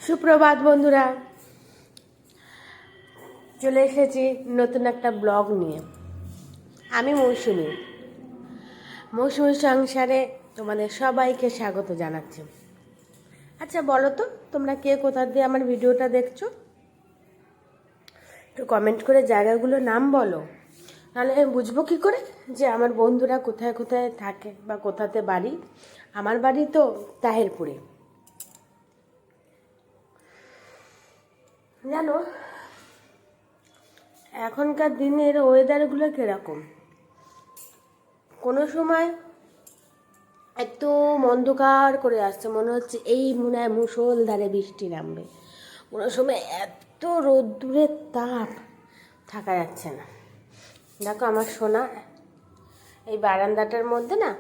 সুপ্রভাত বন্ধুরা, চলে এসেছি নতুন একটা ব্লগ নিয়ে। আমি মৌসুমী সংসারে তোমাদের সবাইকে স্বাগত জানাচ্ছি। আচ্ছা বলো তো, তোমরা কে কোথা দিয়ে আমার ভিডিওটা দেখছো? একটু কমেন্ট করে জায়গাগুলোর নাম বলো, নাহলে আমি বুঝবো কী করে যে আমার বন্ধুরা কোথায় কোথায় থাকে বা কোথাতে বাড়ি। আমার বাড়ি তো তাহেরপুরে। জানো, এখনকার দিনের ওয়েদারগুলো কীরকম, কোনো সময় এত অন্ধকার করে আসছে, মনে হচ্ছে এই মনে হয় মুষলধারে বৃষ্টি নামবে। কোনো সময় এত রোদ্দুরের তাপ, থাকা যাচ্ছে না। দেখো আমার সোনা এই বারান্দাটার মধ্যে না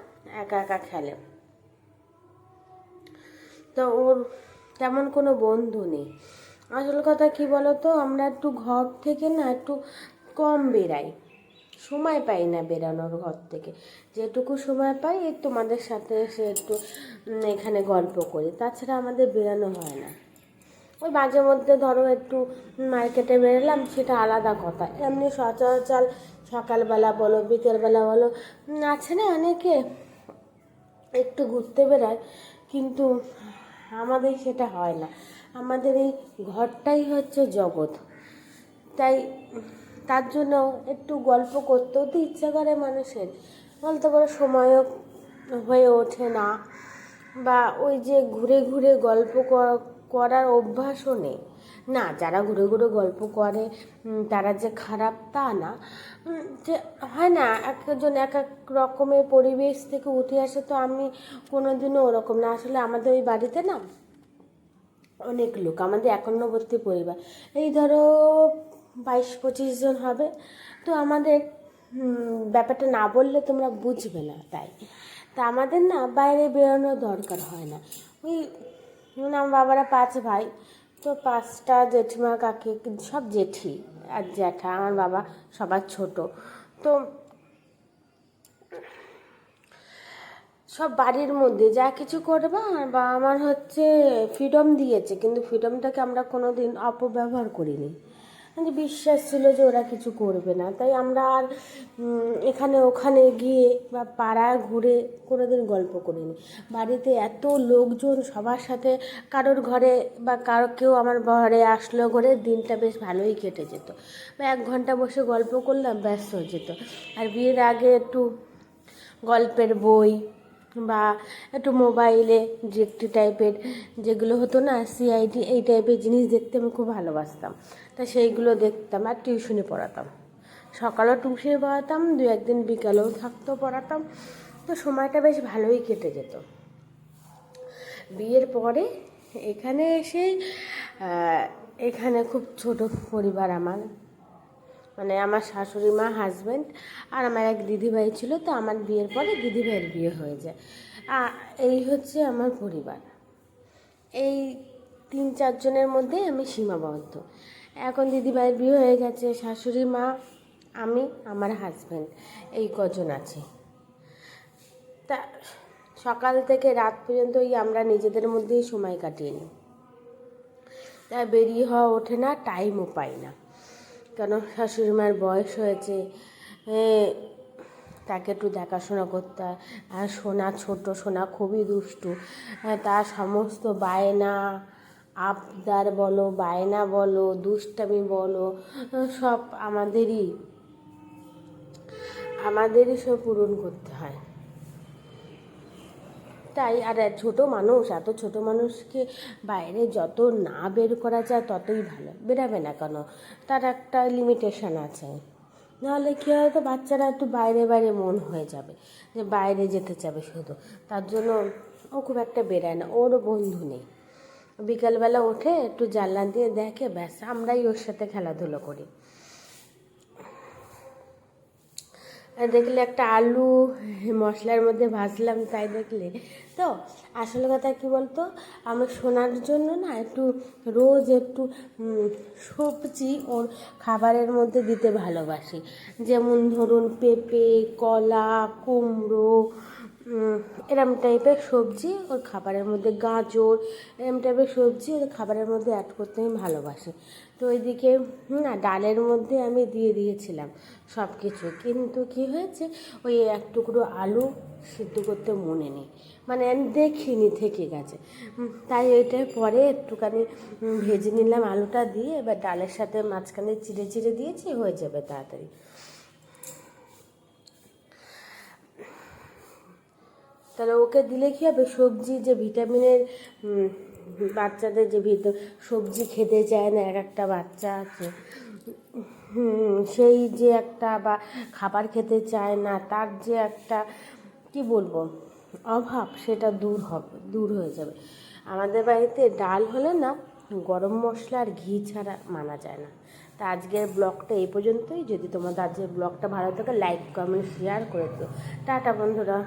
একা একা খেলে, তো ওর তেমন কোনো বন্ধু নেই। আসল কথা কি বলো তো, আমরা একটু ঘর থেকে না একটু কম বেরাই, সময় পাই না বেরানোর ঘর থেকে। যেটুকু সময় পাই এই তোমাদের সাথে এসে একটু এখানে গল্প করি, তাছাড়া আমাদের বেরানো হয় না। ওই মাঝে মধ্যে ধরো একটু মার্কেটে বেরোলাম, সেটা আলাদা কথা। এমনি সচরাচর সকালবেলা বলো বিকেলবেলা বলো আছে না অনেকে একটু ঘুরতে বেড়ায়, কিন্তু আমাদের সেটা হয় না। আমাদের এই ঘরটাই হচ্ছে জগৎ। তাই তার জন্য একটু গল্প করতেও তো ইচ্ছা করে মানুষের, বলতে পারো সময়ও হয়ে ওঠে না, বা ওই যে ঘুরে ঘুরে গল্প করার অভ্যাসও নেই। না, যারা ঘুরে ঘুরে গল্প করে তারা যে খারাপ তা না, যে হয় না একজন এক এক রকমের পরিবেশ থেকে উঠে আসে, তো আমি কোনোদিনও ওরকম না। আসলে আমাদের ওই বাড়িতে না অনেক লোক, আমাদের একান্নবর্তী পরিবার, এই ধরো 22-25 জন হবে। তো আমাদের ব্যাপারটা না বললে তোমরা বুঝবে না, তাই তা আমাদের না বাইরে বেরোনোর দরকার হয় না। ওই আমার বাবারা 5 ভাই, তো 5টা জেঠিমা কাকি, সব জেঠি আর জ্যাঠা, আমার বাবা সবার ছোট, তো সব বাড়ির মধ্যে যা কিছু করবা। বা আমার হচ্ছে ফ্রিডম দিয়েছে, কিন্তু ফ্রিডমটাকে আমরা কোনো দিন অপব্যবহার করিনি। মানে বিশ্বাস ছিল যে ওরা কিছু করবে না, তাই আমরা আর এখানে ওখানে গিয়ে বা পাড়ায় ঘুরে কোনো দিন গল্প করিনি। বাড়িতে এত লোকজন, সবার সাথে কারোর ঘরে বা কেউ আমার ঘরে আসলো, ঘরে দিনটা বেশ ভালোই কেটে যেত, বা 1 ঘন্টা বসে গল্প করলাম, ব্যস্ত হয়ে যেত। আর বিয়ের আগে একটু গল্পের বই বা একটু মোবাইলে ডিটেকটিভ টাইপের যেগুলো হতো না, সিআইডি, এই টাইপের জিনিস দেখতে আমি খুব ভালোবাসতাম। তা সেইগুলো দেখতাম, আর টিউশনি পড়াতাম। সকালেও টিউশনি পড়াতাম, 2-1 দিন বিকালেও থাকতো পড়াতাম, তো সময়টা বেশ ভালোই কেটে যেত। বিয়ের পরে এখানে এসে এখানে খুব ছোট পরিবার আমার, মানে আমার শাশুড়ি মা, হাজব্যান্ড আর আমার এক দিদিভাই ছিল। তো আমার বিয়ের পরে দিদিভাইয়ের বিয়ে হয়ে যায়। এই হচ্ছে আমার পরিবার। এই 3-4 জনের মধ্যে আমি সীমাবদ্ধ। এখন দিদিভাইয়ের বিয়ে হয়ে গেছে, শাশুড়ি মা, আমি, আমার হাজব্যান্ড, এই কজন আছে। তা সকাল থেকে রাত পর্যন্ত আমরা নিজেদের মধ্যেই সময় কাটিয়ে নিই। তাই বেরিয়ে হওয়া ওঠে না, টাইমও পাই না। কেন, শাশুড়ি মায়ের বয়স হয়েছে, তাকে একটু দেখাশোনা করতে হয়। আর সোনা, ছোট সোনা খুবই দুষ্টু, তার সমস্ত বায়না আবদার বলো, বায়না বলো, দুষ্টামি বলো, সব আমাদেরই সব পূরণ করতে হয়। তাই আর ছোটো মানুষ, এত ছোটো মানুষকে বাইরে যত না বের করা যায় ততই ভালো। বেরাবে না কেন, তার একটা লিমিটেশান আছে। নাহলে কী হয়তো বাচ্চারা একটু বাইরে বাইরে মন হয়ে যাবে, যে বাইরে যেতে চাবে শুধু, তার জন্য ও খুব একটা বেরায় না। ওরও বন্ধু নেই, বিকালবেলা ওঠে একটু জানলা দিয়ে দেখে, ব্যাস আমরাই ওর সাথে খেলাধুলো করি। দেখলে একটা আলু মশলার মধ্যে ভাজলাম, তাই দেখলে তো। আসলে কথা কী বলতো, আমার শোনার জন্য না একটু রোজ একটু সবজি ওর খাবারের মধ্যে দিতে ভালোবাসি। যেমন ধরুন পেঁপে, কলা, কুমড়ো, এরম টাইপের সবজি ওর খাবারের মধ্যে, গাজর এরম টাইপের সবজি ওর খাবারের মধ্যে অ্যাড করতে আমি ভালোবাসি। তো ওইদিকে না ডালের মধ্যে আমি দিয়ে দিয়েছিলাম সব কিছু, কিন্তু কি হয়েছে ওই এক টুকরো আলু সিদ্ধ করতে মনে নেই, মানে আমি দেখিনি, থেকে গেছে। তাই ওইটার পরে একটুখানি ভেজে নিলাম আলুটা দিয়ে, এবার ডালের সাথে মাঝখানে চিড়ে চিড়ে দিয়েছি, হয়ে যাবে তাড়াতাড়ি। তাহলে ওকে দিলে কী হবে, সবজি যে ভিটামিনের, বাচ্চাদের যে সবজি খেতে চায় না এক একটা বাচ্চা আছে, সেই যে একটা, বা খাবার খেতে চায় না, তার যে একটা কি বলবো অভাব, সেটা দূর হয়ে যাবে। আমাদের বাড়িতে ডাল হলে না গরম মশলা আর ঘি ছাড়া মানা যায় না। তা আজকের ব্লগটা এই পর্যন্তই। যদি তোমাদের আজকের ব্লগটা ভালো থাকে লাইক কমেন্ট শেয়ার করে দিও। টাটা বন্ধুরা।